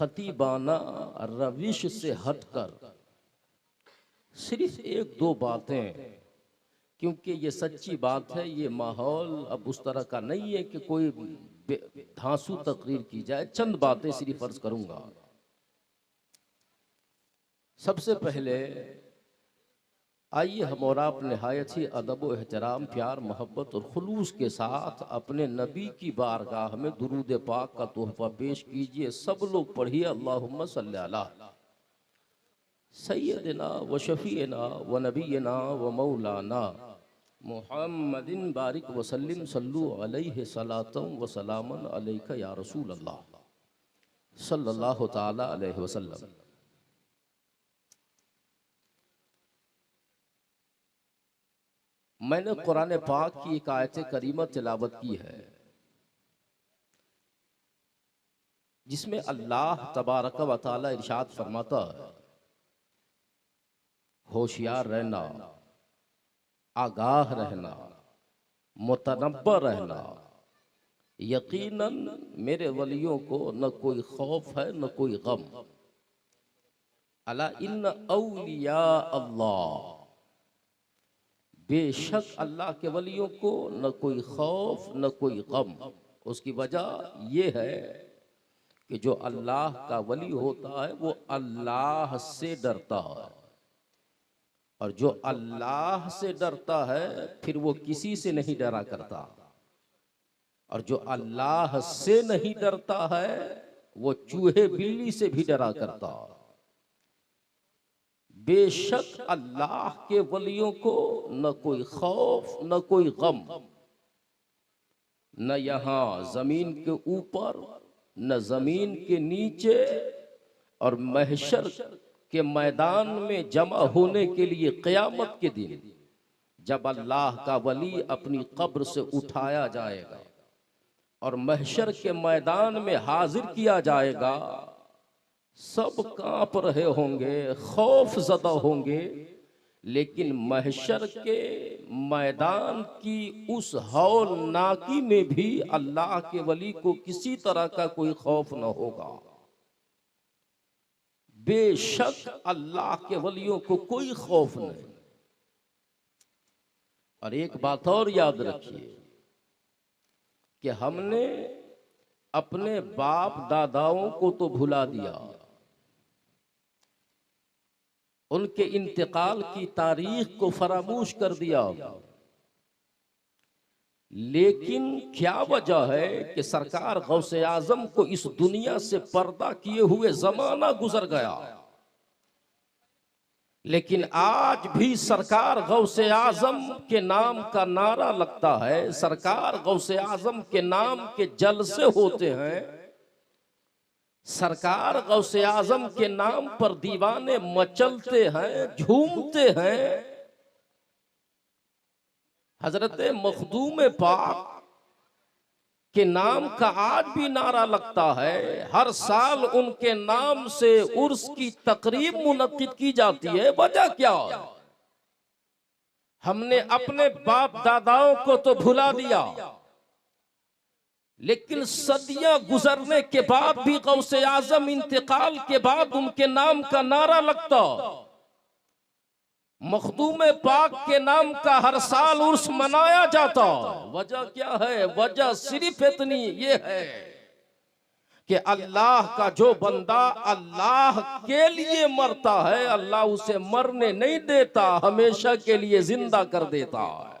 खतीबाना रविश से हटकर सिर्फ एक दो बातें, क्योंकि ये सच्ची बात है, ये माहौल अब उस तरह का नहीं है कि कोई धांसू तकरीर की जाए। चंद बातें सिर्फ अर्ज करूंगा। सबसे पहले आइए हम और आप नहायत ही अदब व एहतराम, प्यार, मोहब्बत और खुलूस के साथ अपने नबी की बारगाह में दुरूद पाक का तोहफा पेश कीजिए। सब लोग पढ़िए अल्लाहुम्मा सल्ली अला सय्यदिना व शफीना व नबीना व मौलाना मुहम्मदिन बारिक वसल्लिम सल्लु अलैहि सलातम व सलामन अलैका या रसूल अल्लाह सल्लल्लाहु ताला अलैहि वसल्लम। मैंने कुरान पाक की एक आयत करीमा तिलावत की है जिसमें अल्लाह तबारक व तआला इरशाद फरमाता है, होशियार रहना, आगाह रहना, मुतनब्बा रहना, यकीनन मेरे वलियों को न कोई खौफ है न कोई गम। अला इन्न औलिया अल्लाह, बेशक अल्लाह के वलियों को न कोई खौफ न कोई गम। उसकी वजह यह है कि जो अल्लाह का वली होता है वो अल्लाह से डरता है, और जो अल्लाह से डरता है फिर वो किसी से नहीं डरा करता, और जो अल्लाह से नहीं डरता है वो चूहे बिल्ली से भी डरा करता। बेशक अल्लाह के वलियों को न कोई खौफ न कोई गम, न यहाँ जमीन के ऊपर न जमीन के नीचे, और महशर के मैदान में जमा होने के लिए क़यामत के दिन जब अल्लाह का वली अपनी कब्र से उठाया जाएगा और महशर के मैदान में हाजिर किया जाएगा, सब कांप रहे होंगे, खौफ ज़दा होंगे, लेकिन महशर के मैदान की उस हौलनाकी में भी अल्लाह के वली को किसी तरह का कोई खौफ न होगा। बेशक अल्लाह के वलियों को कोई खौफ नहीं। और एक बात और याद रखिए कि हमने अपने बाप दादाओं को तो भुला दिया, उनके इंतकाल की तारीख को फरामोश कर दिया, लेकिन क्या वजह है कि सरकार गौसे आजम को इस दुनिया से पर्दा किए हुए जमाना गुजर गया, लेकिन आज भी सरकार गौसे आजम के नाम का नारा लगता है, सरकार गौसे आजम के नाम के जलसे होते हैं, सरकार गौसे आजम के नाम पर दीवाने मचलते हैं, झूमते हैं। हजरत मखदूम पाक के नाम का आज भी नारा लगता है, हर साल उनके नाम से उर्स की तकरीब मुनक्किद की जाती है। वजह क्या? हमने अपने बाप दादाओं को तो भुला दिया, लेकिन सदियां गुजरने के बाद भी गौसे आजम इंतकाल के बाद उनके नाम का नारा लगता, मखदूम पाक के नाम का हर साल उर्स मनाया जाता। वजह क्या है? वजह सिर्फ इतनी ये है कि अल्लाह का जो बंदा अल्लाह के लिए मरता है, अल्लाह उसे मरने नहीं देता, हमेशा के लिए जिंदा कर देता है।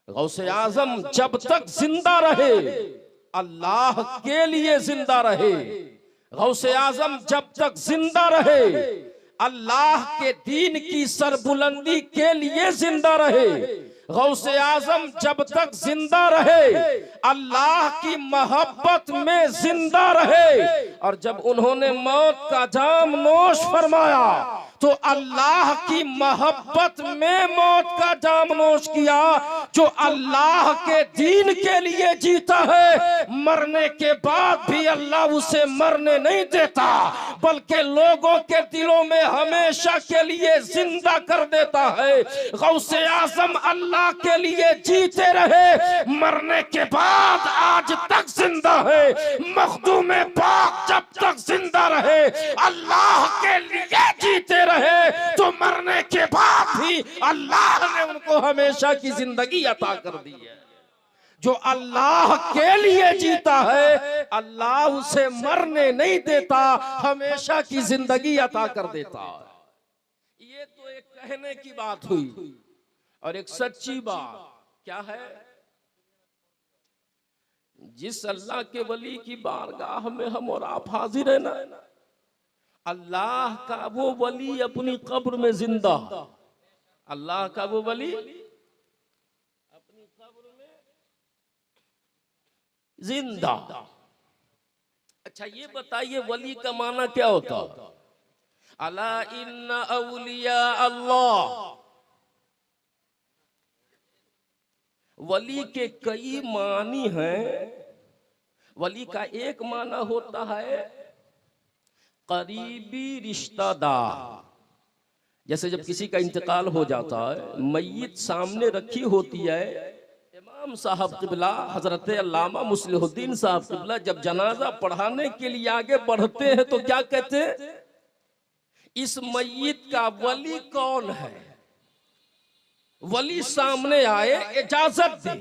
गौसे आजम जब तक जिंदा रहे अल्लाह के लिए जिंदा रहे, गौसे आजम जब तक जिंदा रहे अल्लाह के दीन की सरबुलंदी के लिए जिंदा रहे, गौसे आजम जब तक जिंदा रहे अल्लाह की मोहब्बत में जिंदा रहे, और जब उन्होंने मौत का जाम नोश फरमाया तो अल्लाह की मोहब्बत में मौत का जाम नोश किया। जो अल्लाह के दीन के लिए जीता है, मरने के बाद भी अल्लाह उसे मरने नहीं देता, बल्कि लोगों के दिलों में हमेशा के लिए जिंदा कर देता है। गौसे आजम अल्लाह के लिए जीते रहे, मरने के बाद आज तक जिंदा है। मखदूम पाक जब तक रहे, अल्लाह के लिए जीते रहे, तो मरने के बाद भी अल्लाह ने उनको हमेशा की जिंदगी अता कर दी है। जो अल्लाह के लिए जीता है, अल्लाह उसे मरने नहीं देता, हमेशा की जिंदगी अता कर देता है। ये तो एक कहने की बात हुई, और एक सच्ची बात क्या है? जिस अल्लाह के वली की बारगाह में हम और आप हाजिर है ना, अल्लाह का वो वली अपनी कब्र में जिंदा, अल्लाह का वो वली अपनी कब्र में जिंदा। अच्छा ये बताइए वली का माना क्या होता? अला इन्ना औलिया अल्लाह। वली के कई मानी हैं। वली का एक माना होता है करीबी रिश्तेदार। जैसे जब किसी का इंतकाल हो जाता है, मय्यत सामने रखी होती है, इमाम साहब किबला हजरत अल्लामा मुस्लिहुद्दीन साहब किबला जब जनाजा पढ़ाने के लिए आगे बढ़ते हैं तो क्या कहते हैं? इस मय्यत का वली कौन है? वली सामने आए, इजाजत दे।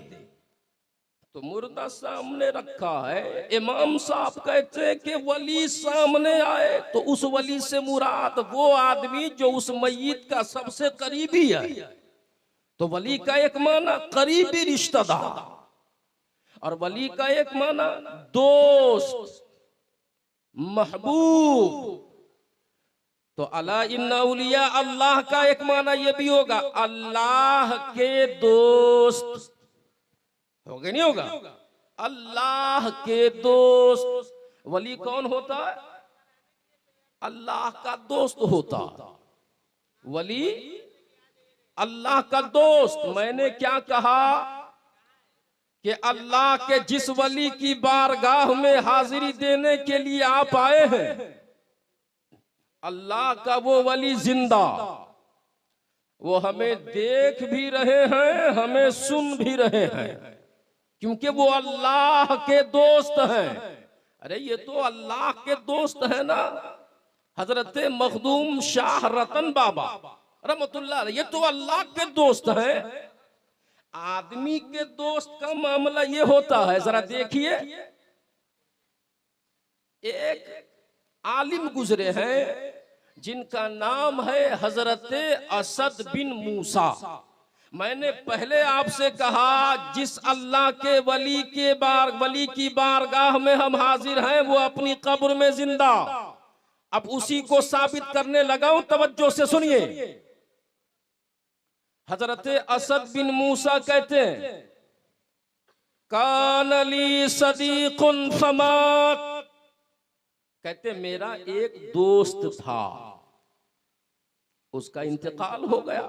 तो मुर्दा सामने रखा है, इमाम साहब कहते हैं कि वली सामने आए, तो उस वली से मुराद वो आदमी जो उस मय्यत का सबसे करीबी है। तो वली का एक माना करीबी रिश्तेदार, और वली का एक माना दोस्त, महबूब। तो अला इन्ना औलिया अल्लाह का एक माना ये भी होगा अल्लाह के दोस्त। होगा नहीं होगा? अल्लाह के दोस्त। वली कौन होता है? अल्लाह का दोस्त होता। वली अल्लाह का दोस्त। मैंने क्या कहा कि अल्लाह के जिस वली की बारगाह में हाजिरी देने के लिए आप आए हैं, अल्लाह का वो वली जिंदा, वो हमें देख भी रहे हैं, हमें सुन भी रहे हैं, क्योंकि वो अल्लाह के दोस्त हैं। अरे ये तो अल्लाह के दोस्त है ना। हजरत मखदूम शाह रतन बाबा रहमतुल्लाह, ये तो अल्लाह के दोस्त हैं। आदमी के दोस्त का मामला ये होता है, जरा देखिए, एक आलिम गुजरे हैं जिनका नाम है हजरत असद बिन मूसा। मैंने पहले आपसे कहा जिस अल्लाह के वली की बारगाह में हम हाजिर हैं वो अपनी कब्र में जिंदा। अब उसी को साबित करने लगा हूं, तवज्जो से सुनिए। हजरत असद बिन मूसा कहते हैं कान ली सदीकुन फमात, कहते मेरा एक दोस्त था, उसका इंतकाल हो गया,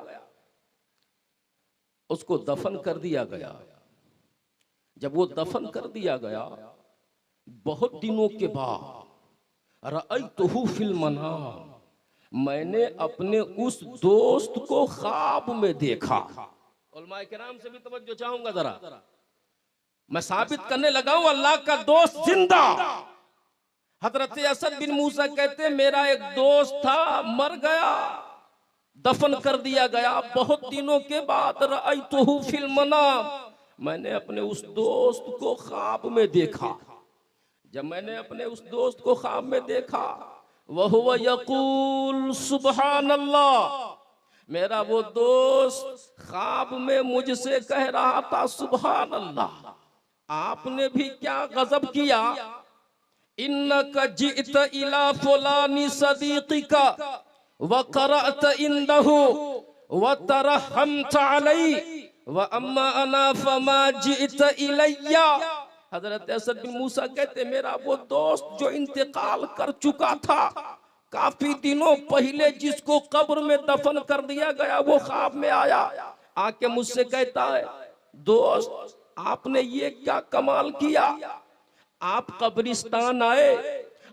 उसको दफन कर दिया गया। जब वो दफन कर दिया गया, बहुत दिनों के बाद रअयतुहु फिल मनाम, मैंने अपने उस दोस्त को ख्वाब में देखा। उलमाए किराम से भी तवज्जो चाहूंगा जरा, मैं साबित करने लगा हूं अल्लाह का दोस्त जिंदा। हजरत असद बिन मूसा कहते मेरा एक दोस्त था, मर गया, दफन कर दिया गया। बहुत दिनों के बाद रअयतुहु फिल मनाम, मैंने अपने उस दोस्त को ख्वाब में देखा। जब मैंने अपने उस दोस्त को ख्वाब में देखा, वहुवा यकूल सुबहान अल्लाह, मेरा वो दोस्त ख्वाब में मुझसे कह रहा था सुबहान अल्लाह। आपने भी क्या गजब किया, इन्नका जित इला फुलानी सदीक़िका व क़रअत इंदहु व तरहमत अलैहि व अम्मा अना फमा जित इलैया। हजरत असद बिन मूसा कहते मेरा वो दोस्त जो इंतकाल कर चुका था, काफी दिनों पहले जिसको कब्र में दफन कर दिया गया, वो ख्वाब में आया, आके मुझसे कहता है दोस्त आपने ये क्या कमाल किया, आप कब्रिस्तान आए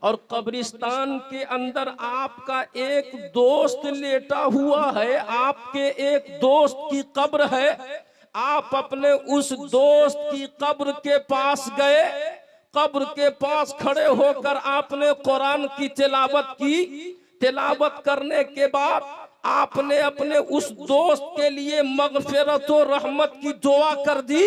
और कब्रिस्तान के अंदर आपका एक दोस्त लेटा हुआ है, आपके एक दोस्त की कब्र है, आप अपने उस दोस्त की कब्र के पास गए, कब्र के पास खड़े होकर आपने कुरान की तिलावत की। तिलावत करने के बाद आपने अपने उस दोस्त के लिए मगफिरत और रहमत की दुआ कर दी।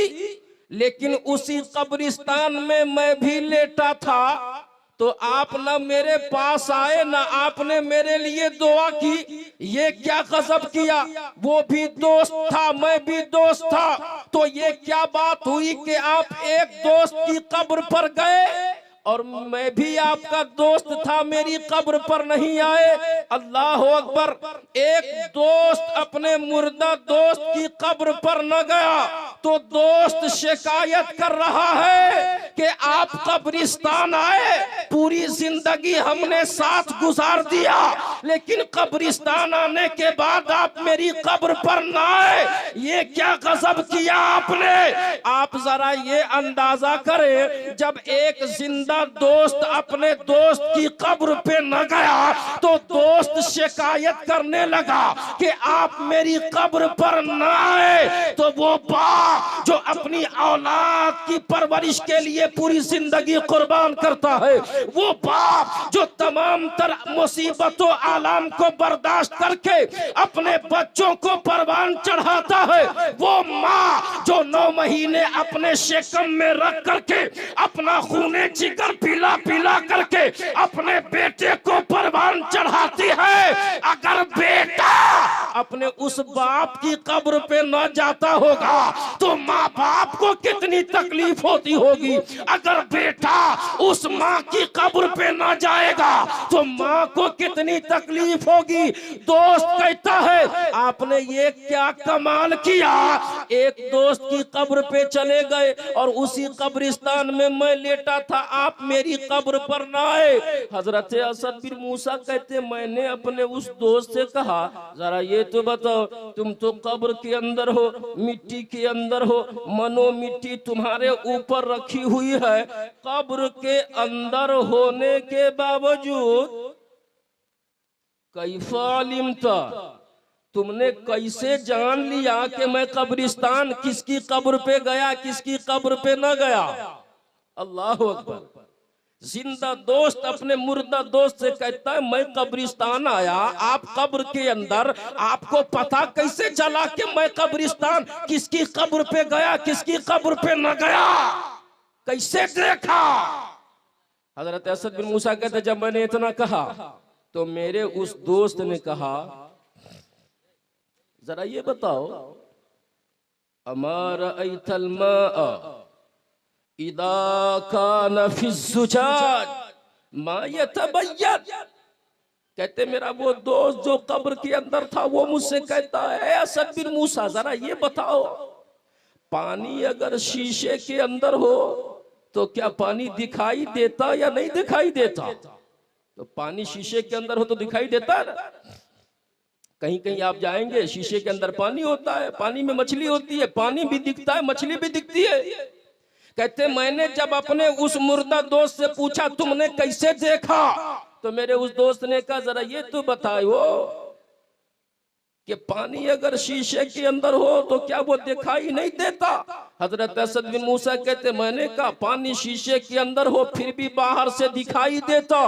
लेकिन उसी कब्रिस्तान में मैं भी लेटा था, तो आप न मेरे पास आए न आपने मेरे लिए दुआ की। ये क्या गजब किया, वो भी दोस्त था मैं भी दोस्त था, तो ये क्या बात हुई कि आप एक दोस्त की कब्र पर गए और मैं भी आपका दोस्त था, मेरी कब्र पर नहीं आए। अल्लाह अकबर। एक दोस्त अपने मुर्दा दोस्त की कब्र पर न गया तो दोस्त शिकायत कर रहा है कि आप कब्रिस्तान आए, पूरी जिंदगी हमने साथ गुजार दिया, लेकिन कब्रिस्तान आने के बाद आप मेरी कब्र पर न आए। ये क्या गजब किया आपने। आप जरा ये अंदाजा करें, जब एक जिंदा दोस्त अपने दोस्त की कब्र पे न गया तो दोस्त शिकायत करने लगा कि आप मेरी कब्र पर न आए, तो वो बाप जो अपनी औलाद की परवरिश के लिए पूरी जिंदगी कुर्बान करता है, वो बाप जो तमाम तरह मुसीबतों आलाम को बर्दाश्त करके अपने बच्चों को परवान चढ़ाता है, वो माँ जो 9 महीने अपने शेकम में रख करके अपना खूने जिगर पिला पिला करके अपने बेटे को परवान चढ़ाती है। अगर बेटा अपने उस बाप की कब्र पे न जाता होगा तो माँ बाप को कितनी तकलीफ होती होगी। अगर बेटा उस माँ की कब्र पे न जाएगा तो माँ को कितनी तकलीफ होगी। दोस्त कहता है आपने ये क्या कमाल किया, एक दोस्त की कब्र पे चले गए और उसी कब्रिस्तान में मैं लेटा था, आप मेरी कब्र पर न आए। हजरत असद बिन मूसा कहते मैंने अपने उस दोस्त से कहा जरा ये तो बताओ, तुम तो कब्र के अंदर हो, मिट्टी के अंदर हो, मनो मिट्टी तुम्हारे ऊपर रखी हुई है, कब्र के अंदर होने के बावजूद कैफा अलिमता, तुमने कैसे जान लिया कि मैं कब्रिस्तान किसकी कब्र पे गया किसकी कब्र पे न गया। अल्लाह अकबर। जिंदा दोस्त अपने मुर्दा दोस्त से कहता है मैं कब्रिस्तान आया, आप कब्र के अंदर, आपको पता कैसे चला कि मैं कब्रिस्तान किसकी कब्र पे गया किसकी कब्र पे न गया, कैसे देखा। हजरत असद बिन मूसा कहते जब मैंने इतना कहा तो मेरे उस दोस्त ने कहा जरा ये बताओ, अमारा ऐतल मा इदा कान फी ज़ुजाज मा यतबय्यन। कहते मेरा वो दोस्त जो कब्र के अंदर था वो मुझसे कहता है असद बिन मूसा जरा ये बताओ, पानी अगर शीशे के अंदर हो तो क्या पानी दिखाई देता या नहीं दिखाई देता। तो पानी शीशे के अंदर हो तो दिखाई देता है ना। कहीं कहीं आप जाएंगे शीशे के अंदर पानी होता है, पानी में मछली होती है, पानी भी दिखता है मछली भी दिखती है। कहते मैंने जब अपने उस मुर्दा दोस्त से पूछा तुमने कैसे देखा, तो मेरे उस दोस्त ने कहा जरा ये तो बताओ कि पानी अगर शीशे के अंदर हो तो क्या वो दिखाई नहीं देता। हजरत असद बिन मूसा कहते मैंने कहा पानी शीशे के अंदर हो फिर भी बाहर से दिखाई देता।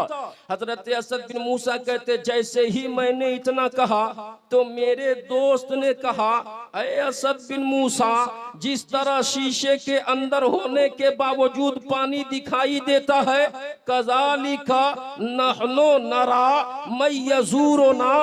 हजरत असद बिन मूसा कहते जैसे ही मैंने इतना कहा तो मेरे दोस्त ने कहा अरे असद बिन मूसा, जिस तरह शीशे के अंदर होने के बावजूद पानी दिखाई देता है, कज़ालिका नहनो नरा मय्यज़ूरुना,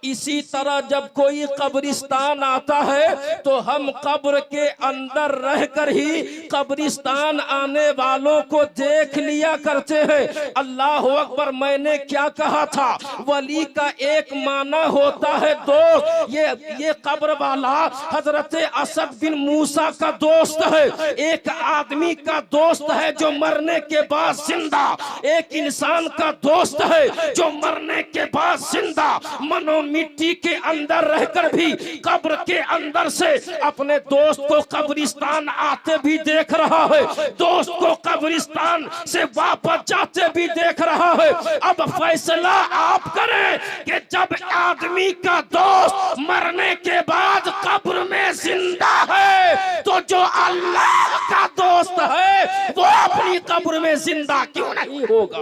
इसी तरह जब कोई कब्रिस्तान आता है तो हम कब्र के अंदर रहकर ही कब्रिस्तान आने वालों को देख लिया करते हैं। अल्लाह अकबर। मैंने क्या कहा था, वली का एक माना होता है दोस्त। ये कब्र वाला हजरत असद बिन मूसा का दोस्त है, एक आदमी का दोस्त है जो मरने के बाद जिंदा, एक इंसान का दोस्त है जो मरने के बाद जिंदा, मनो मिट्टी के अंदर रहकर भी कब्र के अंदर से अपने दोस्त को कब्रिस्तान आते भी देख रहा है, दोस्त को कब्रिस्तान से वापस जाते भी देख रहा है। अब फैसला आप करें कि जब आदमी का दोस्त मरने के बाद कब्र में जिंदा है तो जो अल्लाह का दोस्त दोस्त है वो अपनी कब्र में जिंदा क्यों नहीं होगा?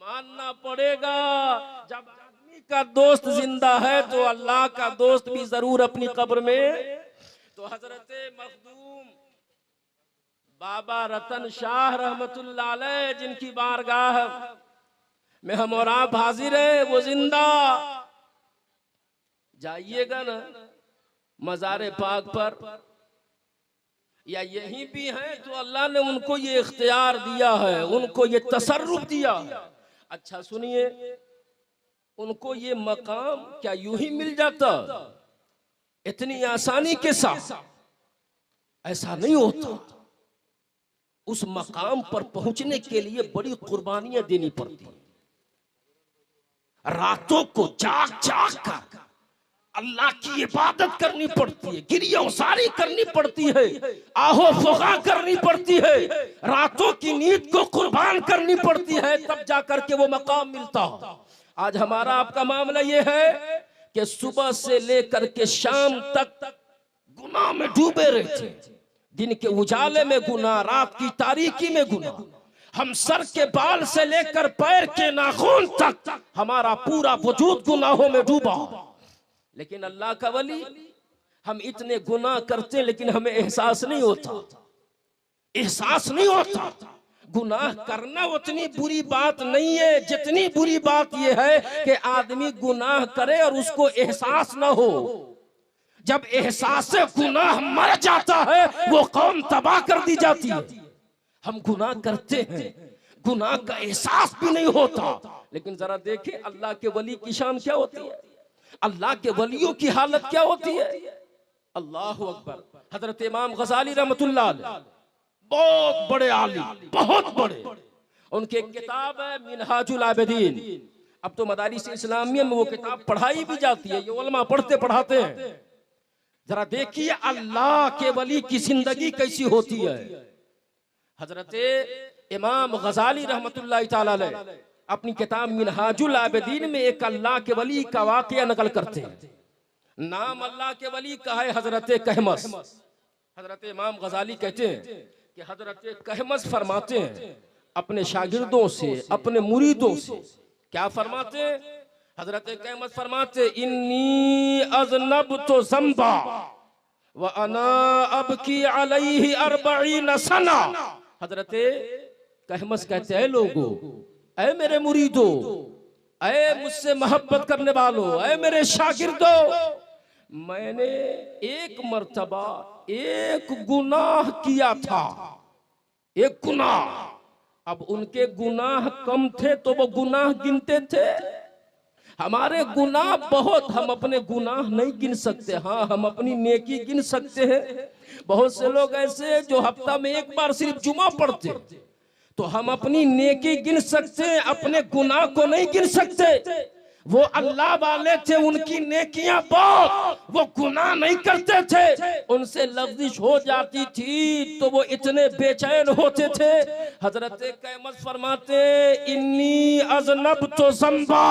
मानना पड़ेगा, जब आदमी का दोस्त जिंदा है तो अल्लाह का दोस्त भी जरूर अपनी कब्र में। तो हजरत मखदूम बाबा रतन शाह रहमतुल्लाह अलैह जिनकी बारगाह में हम और आप हाजिर है, वो जिंदा। जाइएगा ना मज़ारे पाक पर, या यहीं भी हैं तो अल्लाह ने उनको ये इख्तियार दिया है, उनको ये तसर्रुफ दिया है। अच्छा सुनिए, उनको ये मकाम क्या यूं ही मिल जाता इतनी आसानी के साथ? ऐसा नहीं होता। उस मकाम पर पहुंचने के लिए बड़ी कुर्बानियां देनी पड़ती हैं। रातों को जाग जाग कर अल्लाह की इबादत करनी पड़ती है, गिरियासारी करनी पड़ती है, आहो फुगा करनी पड़ती है, रातों की नींद को कुर्बान करनी पड़ती है, तब जाकर के वो मकाम मिलता है। आज हमारा आपका मामला ये है कि सुबह से लेकर के शाम तक गुनाह में डूबे रहते हैं। दिन के उजाले में गुनाह, रात की तारीकी में गुनाह। हम सर के बाल से लेकर पैर के नाखून तक हमारा पूरा वजूद गुनाहों में डूबा। लेकिन अल्लाह का वली, हम इतने गुनाह करते हैं लेकिन हमें एहसास नहीं होता, एहसास नहीं होता। गुनाह करना उतनी बुरी बात नहीं है जितनी बुरी बात यह है कि आदमी गुनाह करे और उसको एहसास ना हो। जब एहसास से गुनाह मर जाता है वो कौम तबाह कर दी जाती है। हम गुनाह करते हैं, गुनाह का एहसास भी नहीं होता। लेकिन जरा देखें अल्लाह के वली की शान क्या होती है, अल्लाह के वलियों की हालत क्या होती है। अल्लाह अकबर। हजरत इमाम गजाली रहमतुल्लाह अलैह बहुत बड़े आलिम, बहुत बड़े। उनकी एक किताब है मिनहाजुल आबिदीन। अब तो मदारिस इस्लामिया में वो किताब पढ़ाई भी जाती है, ये उलमा पढ़ते पढ़ाते हैं। जरा देखिए अल्लाह के वली की जिंदगी कैसी होती है। हजरत इमाम गजाली रहमतुल्लाह ताला अलैह अपनी किताब मिनहाजुल आबिदीन में एक अल्लाह के वली का वाकया नकल करते हैं। नाम अल्लाह के वली का है हजरत कहमस। हजरत इमाम गजाली कहते हैं कि हजरत कहमस फरमाते हैं अपने शागिर्दों से, अपने मुरीदों से, क्या फरमाते हैं? हजरत कहमस फरमाते इन्नी अज़नबतु ज़ंबा व अना अबकी अलैहि 40 सना। हजरत कहमस कहते हैं लोगों, ऐ मेरे मुरीदों, ऐ मुझसे मोहब्बत करने वालों, ऐ मेरे शागिर्दों, मैंने एक मर्तबा एक गुनाह किया था, एक गुनाह। अब उनके गुनाह कम थे तो वो गुनाह गिनते थे। हमारे गुनाह बहुत, हम अपने गुनाह नहीं गिन सकते। हाँ, हम अपनी नेकी गिन सकते हैं। बहुत से लोग ऐसे जो हफ्ता में एक बार सिर्फ जुमा पढ़ते, तो हम अपनी नेकी गिन सकते हैं, अपने गुनाह को नहीं गिन सकते। वो अल्लाह वाले थे, उनकी नेकियां बहुत, वो गुनाह नहीं करते थे। उनसे लफ्जिश हो जाती थी तो वो इतने बेचैन होते थे। हजरत कहमस फरमाते इन्नी अज़नबतु ज़ंबा,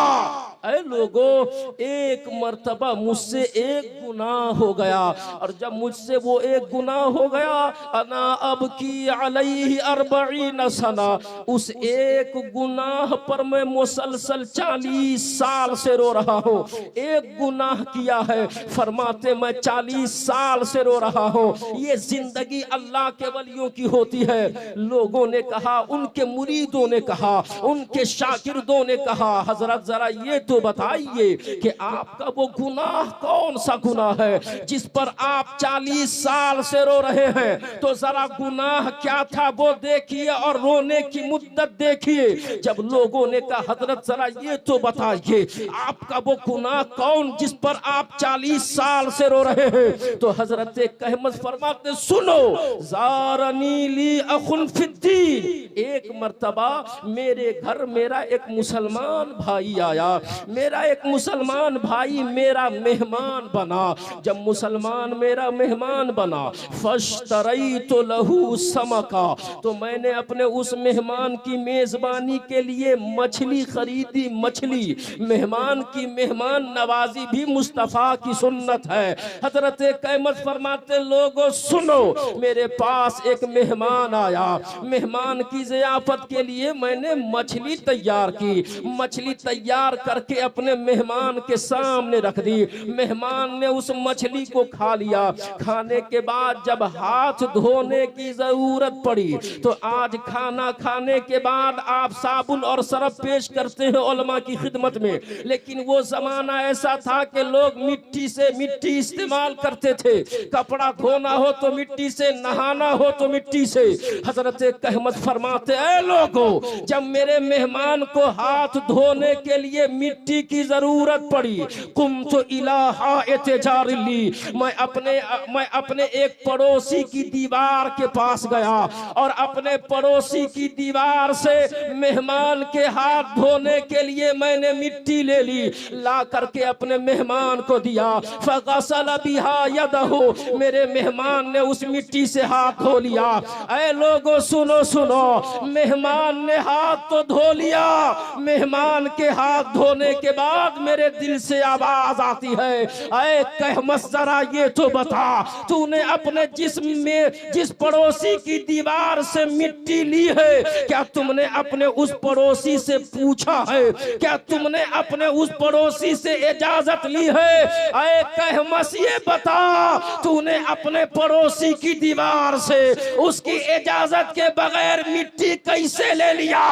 ऐ लोगों, एक मर्तबा मुझसे एक गुनाह हो गया, और जब मुझसे वो एक गुनाह हो गया, अना अबकी अलैहि 40 सना, उस एक गुनाह पर मैं मुसलसल 40 साल से रो रहा हूँ। एक गुनाह किया है, फरमाते मैं 40 साल से रो रहा हूँ। ये जिंदगी अल्लाह के वलियों की होती है। लोगों ने कहा, उनके मुरीदों ने कहा, उनके शागिर्दों ने कहा, हजरत जरा ये तो बताइए कि आपका वो गुनाह कौन सा गुनाह है जिस पर आप 40 साल से रो रहे हैं? तो जरा गुनाह क्या था वो देखिए और रोने की मुद्दत देखिए। जब लोगों ने कहा हजरत जरा ये तो बताइए आपका वो गुनाह कौन जिस पर आप 40 साल से रो रहे हैं? तो हजरत कहमस फरमाते सुनो, ज़ारनी ली अखुन फिद्दीन, एक मर्तबा मेरे घर मेरा एक मुसलमान भाई आया, मेरा एक मुसलमान भाई मेरा मेहमान बना। जब मुसलमान मेरा मेहमान बना, फश्तरैतु लहू समका, तो मैंने अपने उस मेहमान की मेजबानी के लिए मछली खरीदी। मछली, मेहमान की मेहमान नवाजी भी मुस्तफ़ा की सुन्नत है। हजरत क़यामत फरमाते लोगों सुनो, मेरे पास एक मेहमान आया, मेहमान की ज़ियाफत के लिए मैंने मछली तैयार की। मछली तैयार करके अपने मेहमान के सामने रख दी। मेहमान ने उस मछली को खा लिया। खाने के बाद जब हाथ धोने की जरूरत पड़ी, तो आज खाना खाने के बाद आप साबुन और सरफ पेश करते हैं उलमा की खिदमत में, लेकिन वो जमाना ऐसा था कि लोग मिट्टी इस्तेमाल करते थे। कपड़ा धोना हो तो मिट्टी से, नहाना हो तो मिट्टी से। हजरत क़यामत फरमाते ऐ लोगों, जब मेरे मेहमान को हाथ धोने के लिए मिट्टी की जरूरत पड़ी, कुम तो इलाहा एतजारली, मैं अपने एक पड़ोसी की दीवार के पास गया और अपने पड़ोसी की दीवार से मेहमान के हाथ धोने के लिए मैंने मिट्टी ले ली, ला करके अपने मेहमान को दिया। फगसल बिहा यदहु, मेरे मेहमान ने उस मिट्टी से हाथ धो लिया। ऐ लोगों सुनो सुनो, मेहमान ने हाथ तो धो लिया, मेहमान के हाथ धोने के बाद मेरे दिल से आवाज आती है, ऐ क़यामत जरा ये तो बता, तूने अपने जिस्म में जिस पड़ोसी की दीवार से मिट्टी ली है, क्या तुमने अपने उस पड़ोसी से पूछा है? क्या तुमने अपने उस पड़ोसी से इजाजत ली है? ऐ क़यामत ये बता, तूने अपने पड़ोसी की दीवार से उसकी इजाजत के बगैर मिट्टी कैसे ले लिया?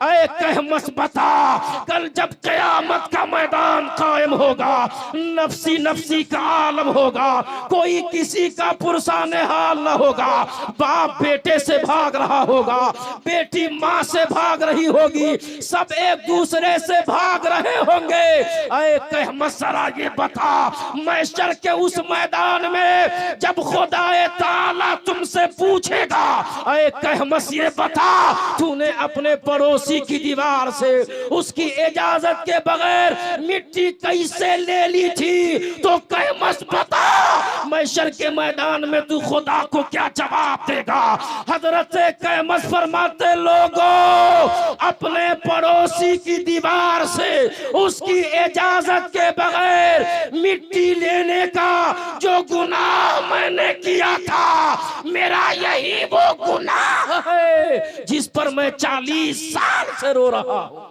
ऐ क़यामत बता, कल जब क़यामत का मैदान कायम होगा, नफ्सी नफ्सी का आलम होगा, कोई किसी का पुरसाने हाल न होगा, बाप बेटे से भाग रहा होगा, बेटी माँ से भाग रही होगी, सब एक दूसरे से भाग रहे होंगे। ऐ क़यामत जरा ये बता, महशर के उस मैदान में जब खुदाए ताला तुमसे पूछेगा, ऐ क़यामत ये बता, तूने अपने पड़ोसी की दीवार से उसकी इजाजत के बगैर मिट्टी कैसे ले ली थी? तो क़यामत बता, महशर के मैदान में तू खुदा को क्या जवाब देगा? हजरत क़यामत फरमाते लोगों, अपने पड़ोसी की दीवार से उसकी इजाजत के बगैर मिट्टी लेने का जो गुनाह मैंने किया था, मेरा यही वो गुनाह है जिस पर मैं 40 साल से रो रहा हूं।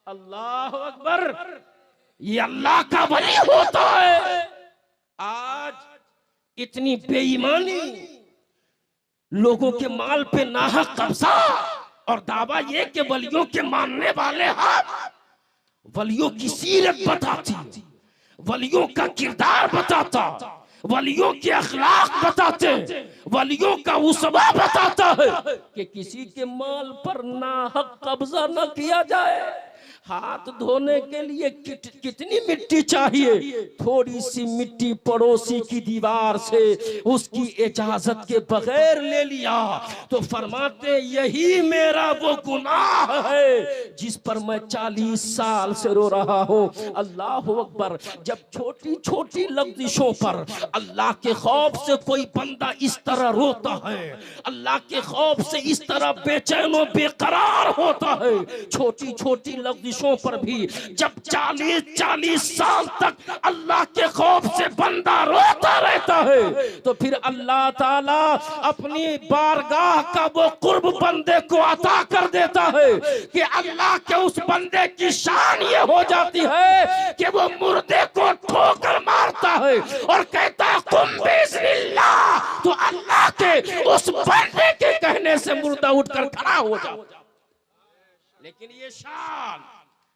अल्लाह अकबर, ये अल्लाह का वली होता है। आज इतनी बेईमानी, लोगों के माल पे नाहक कब्जा और दावा ये कि वलियों के मानने वाले हम वलियों की सीरत बताती, वलियों का किरदार बताता, वलियों के अखलाक बताते, वलियों का उसवा बताता है कि किसी के माल पर नाहक कब्जा न किया जाए। हाथ धोने के लिए कितनी मिट्टी चाहिए? थोड़ी सी मिट्टी पड़ोसी की दीवार से उसकी इजाजत के बगैर ले लिया, तो फरमाते यही मेरा वो गुनाह है जिस पर मैं 40 साल से रो रहा हूँ। अल्लाह अकबर। जब छोटी छोटी लफ्ज़िशों पर अल्लाह के खौफ से कोई बंदा इस तरह रोता है, अल्लाह के खौफ से इस तरह बेचैन और बेकरार होता है, छोटी छोटी लफ्ज़िशों पर भी जब 40 साल तक अल्लाह के खौफ से बंदा रोता रहता है, तो फिर अल्लाह ताला अपनी बारगाह का वो कुर्ब बंदे को अता कर देता है कि अल्लाह के उस बंदे की शान ये हो जाती है कि वो मुर्दे को ठोकर मारता है और कहता है कुम बिस्मिल्लाह, तो अल्लाह के उस बंदे के कहने से मुर्दा उठकर खड़ा हो जाता। लेकिन ये शान,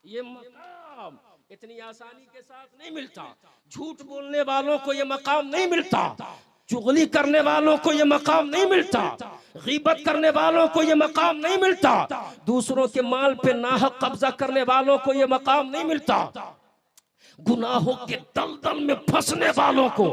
ये मकाम इतनी आसानी के साथ नहीं मिलता। झूठ बोलने वालों को ये मकाम नहीं मिलता, चुगली करने वालों को ये मकाम नहीं मिलता, गीबत करने वालों को ये मकाम नहीं मिलता, दूसरों के माल पे नाहक कब्जा करने वालों को ये मकाम नहीं मिलता। गुनाहों के दलदल में फंसने वालों को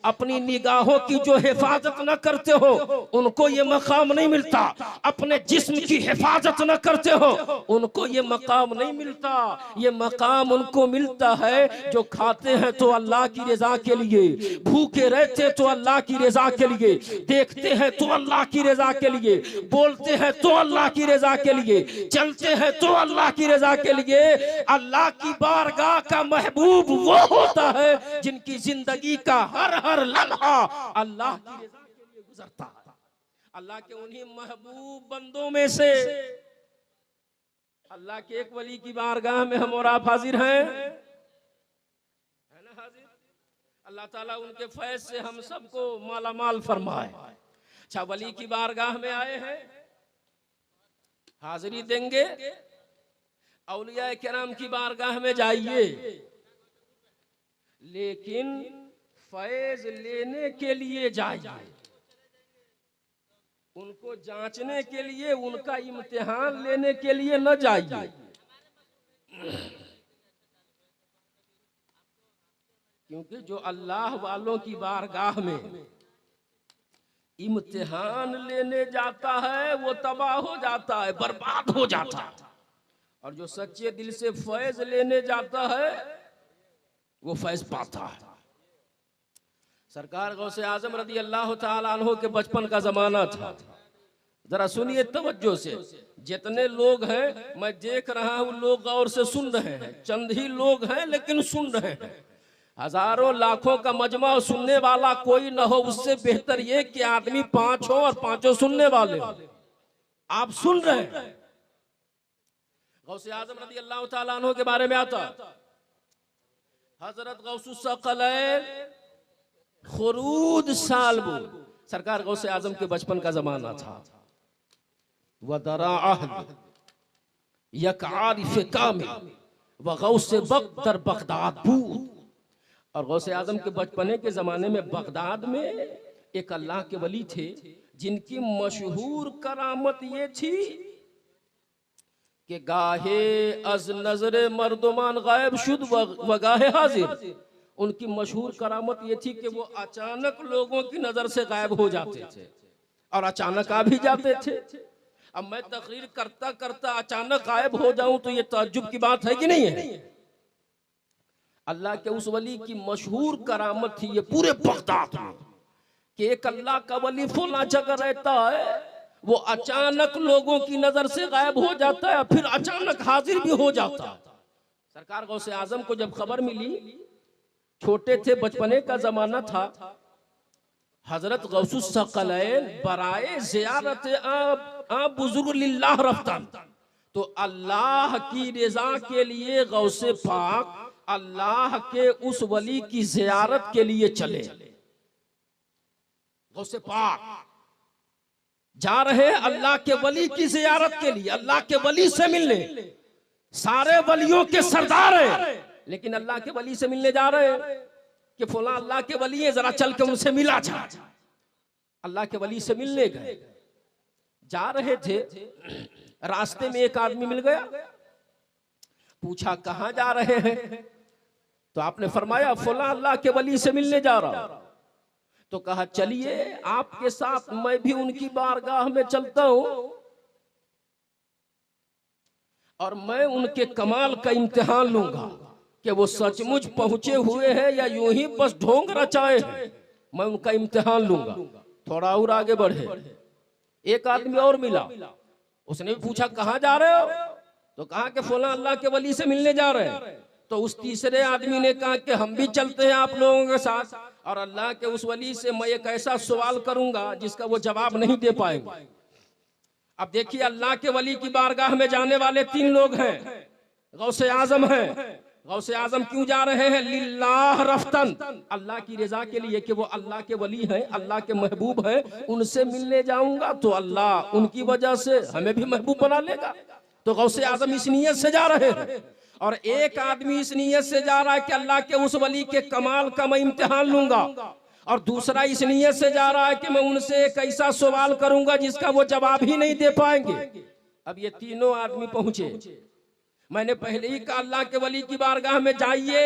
अपनी निगाहों की जो हिफाजत न करते हो उनको ये मकाम नहीं मिलता, अपने जिस्म की हिफाजत न करते हो उनको ये मकाम नहीं मिलता। ये मकाम उनको मिलता है जो खाते हैं तो अल्लाह की रजा के लिए, भूखे रहते तो अल्लाह की रजा के लिए, देखते हैं तो अल्लाह की रजा के लिए, बोलते हैं तो अल्लाह की रजा के लिए, चलते हैं तो अल्लाह की रजा के लिए। अल्लाह की बारगाह का महबूब वो होता है जिनकी जिंदगी का हर हर लम्हा अल्लाह की रजा के लिए गुजरता है। अल्लाह के उन्हीं महबूब बंदों में से अल्लाह के एक वली की बारगाह में हम और आप हाजिर हैं, है ना हाजिर। अल्लाह ताला उनके फैज से हम सबको मालामाल फरमाए। अच्छा, वली की बारगाह में आए हैं, हाजिरी देंगे। औलिया किराम की बारगाह में जाइए, लेकिन फैज लेने के लिए जाइए, उनको जांचने के लिए, उनका इम्तिहान लेने के लिए न जाइए। क्योंकि जो अल्लाह वालों की बारगाह में इम्तिहान लेने जाता है वो तबाह हो जाता है, बर्बाद हो जाता है। और जो सच्चे दिल से फैज लेने जाता है वो फैज पाता है। सरकार गौसे आजम रदी अल्लाह ताला अन्हु के बचपन का जमाना था। जरा सुनिए तवज्जो से, जितने लोग हैं मैं देख रहा हूं लोग गौर से सुन रहे हैं, चंद ही लोग हैं लेकिन सुन रहे हैं। हजारों लाखों का मजमा सुनने वाला कोई न हो, उससे बेहतर ये कि आदमी 5 हो और 5 सुनने वाले हो। आप सुन रहे हैं। गौसे आजम रदी अल्लाह ताला अन्हु के बारे में आता, हजरत गौसुस सकलैन खुरूद सालबू, सरकार गौसे आजम के बचपन का जमाना था। वदराअह यकआरिफ कामिल व गौसे बख्तर बगदाद बूद। और गौसे आजम के बचपने के जमाने में बगदाद में एक अल्लाह के वली थे जिनकी मशहूर करामत ये थी कि गाहे अज नजरे मर्दुमान गायब शुद व गाहे हाजिर। उनकी मशहूर करामत ये थी कि वो अचानक लोगों की नजर से गायब हो जाते थे और अचानक आ भी जाते थे। अब मैं तकरीर करता करता अचानक गायब हो जाऊं तो ये ताज्जुब की बात है कि नहीं है। अल्लाह के उस वली की मशहूर करामत थी ये पूरे बगदाद में कि एक अल्लाह का वली फला जगह रहता है, वो अचानक लोगों की नजर से गायब हो जाता है, फिर अचानक हाजिर भी हो जाता है। सरकार गौसे आजम को जब खबर मिली, छोटे थे, बचपने का जमाना था, हजरत गौसुस सकलैन बराए ज़ियारत आप बुजुर्ग लिल्लाह रफ्तान, तो अल्लाह की रजा के लिए गौसे पाक अल्लाह के उस वली की ज़ियारत के लिए चले। गौसे पाक जा रहे अल्लाह के वली की ज़ियारत के लिए, अल्लाह के वली से मिलने। सारे वलियों के सरदार हैं लेकिन अल्लाह के वली से मिलने जा रहे हैं कि फला अल्लाह के वली है, जरा चल के उनसे मिला जा। अल्लाह के वली से मिलने गए, जा रहे थे, रास्ते में एक आदमी मिल गया, पूछा कहां जा रहे हैं? तो आपने फरमाया फला अल्लाह के वली से मिलने जा रहा। तो कहा चलिए आपके साथ मैं भी उनकी बारगाह में चलता हूं और मैं उनके कमाल का इम्तिहान लूंगा कि वो सचमुच पहुंचे हुए हैं या यूं ही बस ढोंग रचाए हैं। मैं उनका इम्तिहान लूंगा। थोड़ा और आगे बढ़े, एक आदमी और मिला, उसने भी पूछा कहां जा रहे हो? तो कहा कि फला अल्लाह के वली से मिलने जा रहे हैं। तो उस तीसरे आदमी ने कहा कि हम भी चलते हैं आप लोगों के साथ, और अल्लाह के उस वली से मैं एक ऐसा सवाल करूंगा जिसका वो जवाब नहीं दे पाएंगे। अब देखिए अल्लाह के वली की बारगाह में जाने वाले 3 लोग हैं, गौसे आजम हैं। गौसे आजम क्यों जा रहे हैं? लिल्लाह रफ्तन, अल्लाह की रजा के लिए कि वो अल्लाह के वली हैं, अल्लाह के महबूब हैं, उनसे मिलने जाऊंगा तो अल्लाह उनकी वजह से हमें भी महबूब बना लेगा। तो गौसे आजम इस नीयत से जा रहे हैं। और एक आदमी इस नीयत से जा रहा है कि अल्लाह के उस वली के कमाल का मैं इम्तिहान लूंगा, और दूसरा इस नीयत से जा रहा है कि मैं उनसे एक ऐसा सवाल करूंगा जिसका वो जवाब ही नहीं दे पाएंगे। अब ये तीनों आदमी पहुंचे। मैंने पहले ही कहा अल्लाह के वली की बारगाह में जाइए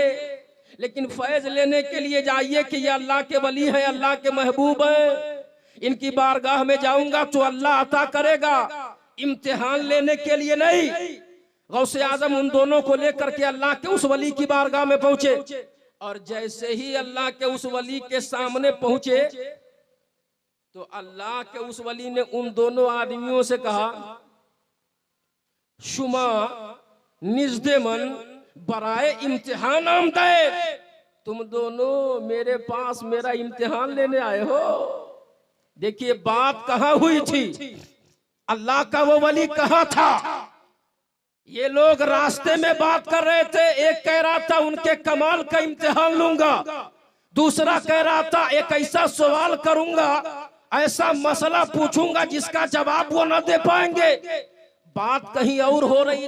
लेकिन फैज लेने के लिए जाइए कि ये अल्लाह के वली है, अल्लाह के महबूब है, इनकी बारगाह में जाऊंगा तो अल्लाह अता करेगा। इम्तिहान लेने के लिए नहीं। गौसे आजम उन दोनों को लेकर के अल्लाह के उस वली की बारगाह में पहुंचे, और जैसे ही अल्लाह के उस वली के सामने पहुंचे तो अल्लाह के उस वली ने उन दोनों आदमियों से कहा, शुमा निजदेमन बराए इम्तिहान आमदे, तुम दोनों मेरे पास मेरा इम्तिहान लेने आए हो। देखिए बात कहां हुई थी, अल्लाह का वो वली कहां था। ये लोग रास्ते में बात कर रहे थे, एक कह रहा था उनके कमाल का इम्तिहान लूंगा, दूसरा कह रहा था एक ऐसा सवाल करूंगा, ऐसा मसला पूछूंगा जिसका जवाब वो न दे पाएंगे। बात कहीं और हो रही